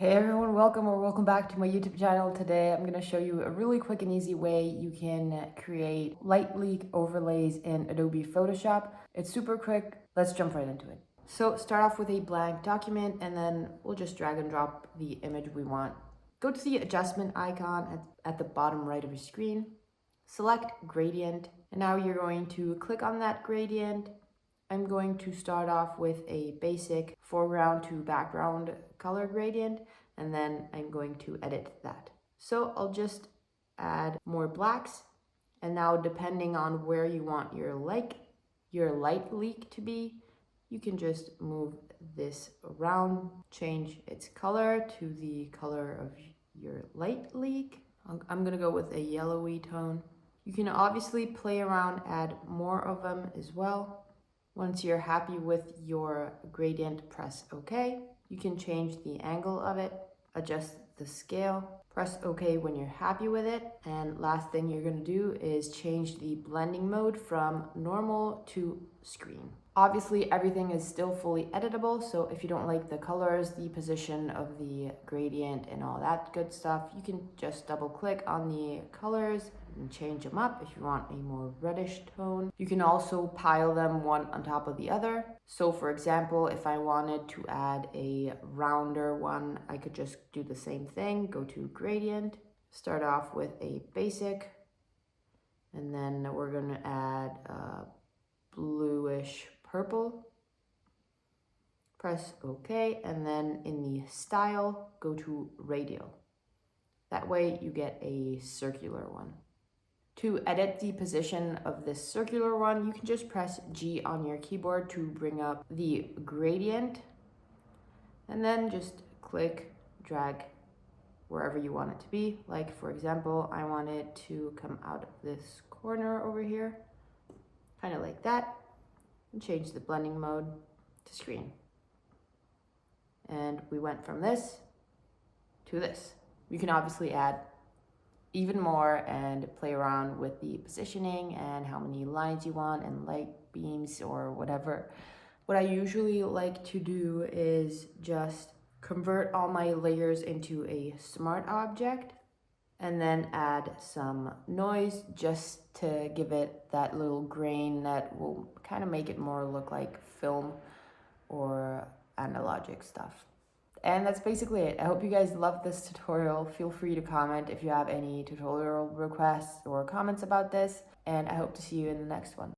Hey everyone, welcome or welcome back to my YouTube channel. Today I'm going to show you a really quick and easy way you can create light leak overlays in Adobe Photoshop. It's super quick. Let's jump right into it. So start off with a blank document and then we'll just drag and drop the image we want. Go to the adjustment icon at the bottom right of your screen. Select gradient and now you're going to click on that gradient. I'm going to start off with a basic foreground to background color gradient, and then I'm going to edit that. So I'll just add more blacks, and now depending on where you want your light leak to be, you can just move this around, change its color to the color of your light leak. I'm gonna go with a yellowy tone. You can obviously play around, add more of them as well. Once you're happy with your gradient, press OK. You can change the angle of it, adjust the scale, press OK when you're happy with it. And last thing you're going to do is change the blending mode from normal to screen. Obviously, everything is still fully editable, so if you don't like the colors, the position of the gradient, and all that good stuff, you can just double click on the colors and change them up if you want a more reddish tone. You can also pile them one on top of the other. So for example, if I wanted to add a rounder one, I could just do the same thing, go to gradient, start off with a basic, and then we're gonna add bluish purple. Press OK, and then in the style, go to radial. That way you get a circular one. To edit the position of this circular one, you can just press G on your keyboard to bring up the gradient, and then just click, drag wherever you want it to be. Like for example, I want it to come out of this corner over here, kind of like that, and change the blending mode to screen. And we went from this to this. You can obviously add even more and play around with the positioning and how many lines you want and light beams or whatever. What I usually like to do is just convert all my layers into a smart object and then add some noise just to give it that little grain that will kind of make it more look like film or analogic stuff. And that's basically it. I hope you guys loved this tutorial. Feel free to comment if you have any tutorial requests or comments about this, and I hope to see you in the next one.